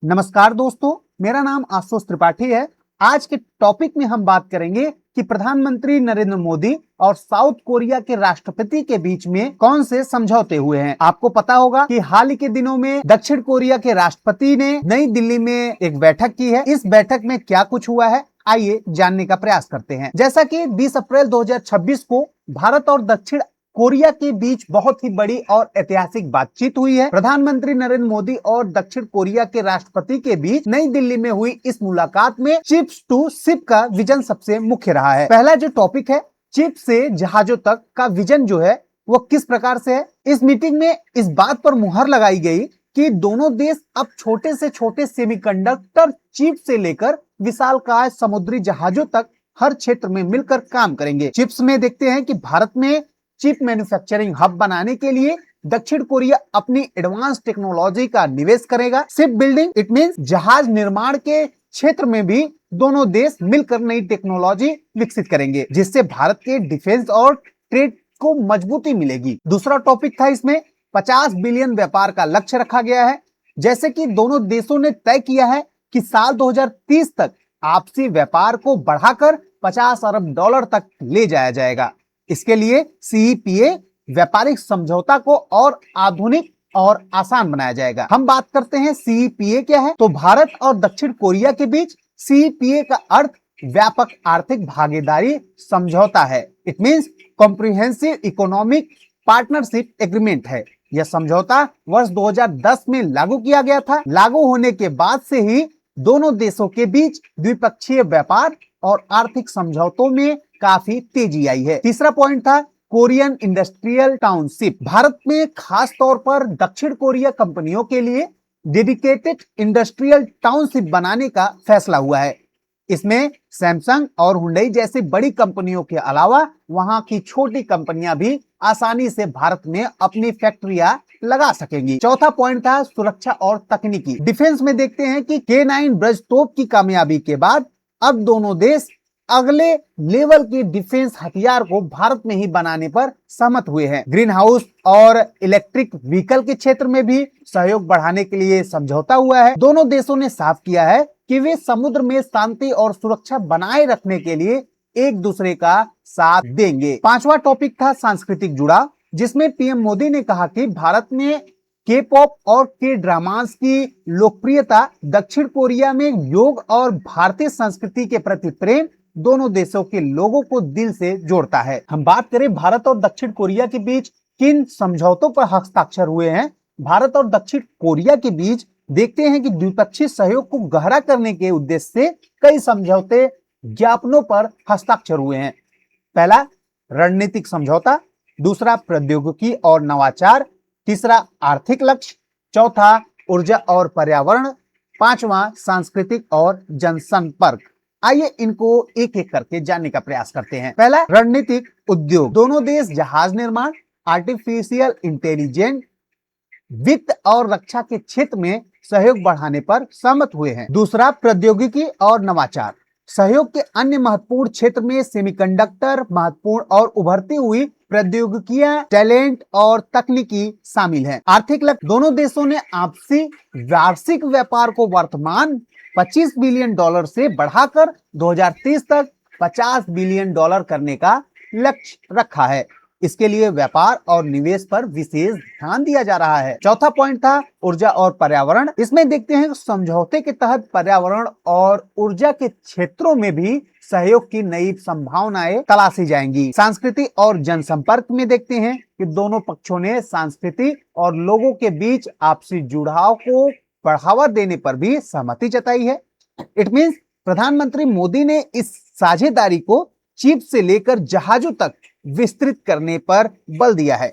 नमस्कार दोस्तों, मेरा नाम आशुतोष त्रिपाठी है। आज के टॉपिक में हम बात करेंगे कि प्रधानमंत्री नरेंद्र मोदी और साउथ कोरिया के राष्ट्रपति के बीच में कौन से समझौते हुए हैं। आपको पता होगा कि हाल ही के दिनों में दक्षिण कोरिया के राष्ट्रपति ने नई दिल्ली में एक बैठक की है। इस बैठक में क्या कुछ हुआ है, आइए जानने का प्रयास करते हैं। जैसा कि 20 अप्रैल 2026 को भारत और दक्षिण कोरिया के बीच बहुत ही बड़ी और ऐतिहासिक बातचीत हुई है। प्रधानमंत्री नरेंद्र मोदी और दक्षिण कोरिया के राष्ट्रपति के बीच नई दिल्ली में हुई इस मुलाकात में चिप्स टू शिप का विजन सबसे मुख्य रहा है। पहला जो टॉपिक है, चिप से जहाजों तक का विजन जो है वो किस प्रकार से है। इस मीटिंग में इस बात पर मुहर लगाई गई कि दोनों देश अब छोटे से छोटे सेमीकंडक्टर चिप से लेकर विशालकाय समुद्री जहाजों तक हर क्षेत्र में मिलकर काम करेंगे। चिप्स में देखते हैं कि भारत में चिप मैन्युफैक्चरिंग हब बनाने के लिए दक्षिण कोरिया अपनी एडवांस टेक्नोलॉजी का निवेश करेगा। शिप बिल्डिंग इट मींस जहाज निर्माण के क्षेत्र में भी दोनों देश मिलकर नई टेक्नोलॉजी विकसित करेंगे, जिससे भारत के डिफेंस और ट्रेड को मजबूती मिलेगी। दूसरा टॉपिक था, इसमें 50 बिलियन व्यापार का लक्ष्य रखा गया है। जैसे कि दोनों देशों ने तय किया है कि साल 2030 तक आपसी व्यापार को बढ़ाकर 50 अरब डॉलर तक ले जाया जाएगा। इसके लिए सीईपीए व्यापारिक समझौता को और आधुनिक और आसान बनाया जाएगा। हम बात करते हैं सीईपीए क्या है। तो भारत और दक्षिण कोरिया के बीच सीईपीए का अर्थ व्यापक आर्थिक भागीदारी समझौता है। It means comprehensive economic partnership agreement है। यह समझौता वर्ष 2010 में लागू किया गया था। लागू होने के बाद से ही दोनों देशों के बीच द्विपक्षीय व्यापार और आर्थिक समझौतों में काफी तेजी आई है। तीसरा पॉइंट था कोरियन इंडस्ट्रियल टाउनशिप। भारत में खास तौर पर दक्षिण कोरिया कंपनियों के लिए डेडिकेटेड इंडस्ट्रियल टाउनशिप बनाने का फैसला हुआ है। इसमें सैमसंग और हुंडई जैसी बड़ी कंपनियों के अलावा वहां की छोटी कंपनियां भी आसानी से भारत में अपनी फैक्ट्रियां लगा सकेंगी। चौथा पॉइंट था सुरक्षा और तकनीकी। डिफेंस में देखते हैं कि K9 ब्रज तोप की कामयाबी के बाद अब दोनों देश अगले लेवल के डिफेंस हथियार को भारत में ही बनाने पर सहमत हुए हैं। ग्रीन हाउस और इलेक्ट्रिक व्हीकल के क्षेत्र में भी सहयोग बढ़ाने के लिए समझौता हुआ है। दोनों देशों ने साफ किया है कि वे समुद्र में शांति और सुरक्षा बनाए रखने के लिए एक दूसरे का साथ देंगे। पांचवा टॉपिक था सांस्कृतिक जुड़ाव, जिसमें पीएम मोदी ने कहा कि भारत में के पॉप और के ड्रामास की लोकप्रियता दक्षिण कोरिया में योग और भारतीय संस्कृति के प्रति प्रेम दोनों देशों के लोगों को दिल से जोड़ता है। हम बात करें भारत और दक्षिण कोरिया के बीच किन समझौतों पर हस्ताक्षर हुए हैं। भारत और दक्षिण कोरिया के बीच देखते हैं कि द्विपक्षीय सहयोग को गहरा करने के उद्देश्य से कई समझौते ज्ञापनों पर हस्ताक्षर हुए हैं। पहला रणनीतिक समझौता, दूसरा प्रौद्योगिकी और नवाचार, तीसरा आर्थिक लक्ष्य, चौथा ऊर्जा और पर्यावरण, पांचवा सांस्कृतिक और जनसंपर्क। आइए इनको एक एक करके जानने का प्रयास करते हैं। पहला रणनीतिक उद्योग। दोनों देश जहाज निर्माण, आर्टिफिशियल इंटेलिजेंस, वित्त और रक्षा के क्षेत्र में सहयोग बढ़ाने पर सहमत हुए हैं। दूसरा प्रौद्योगिकी और नवाचार। सहयोग के अन्य महत्वपूर्ण क्षेत्र में सेमीकंडक्टर, महत्वपूर्ण और उभरती हुई प्रौद्योगिकियां, टैलेंट और तकनीकी शामिल हैं। आर्थिक लक्ष्य। दोनों देशों ने आपसी वार्षिक व्यापार को वर्तमान 25 बिलियन डॉलर से बढ़ाकर 2030 तक 50 बिलियन डॉलर करने का लक्ष्य रखा है। इसके लिए व्यापार और निवेश पर विशेष ध्यान दिया जा रहा है। चौथा पॉइंट था ऊर्जा और पर्यावरण। इसमें देखते हैं समझौते के तहत पर्यावरण और ऊर्जा के क्षेत्रों में भी सहयोग की नई संभावनाएं तलाशी जाएंगी। संस्कृति और जनसंपर्क में देखते हैं कि दोनों पक्षों ने संस्कृति और लोगों के बीच आपसी जुड़ाव को बढ़ावा देने पर भी सहमति जताई है। इट मींस प्रधानमंत्री मोदी ने इस साझेदारी को चिप से लेकर जहाजों तक विस्तृत करने पर बल दिया है।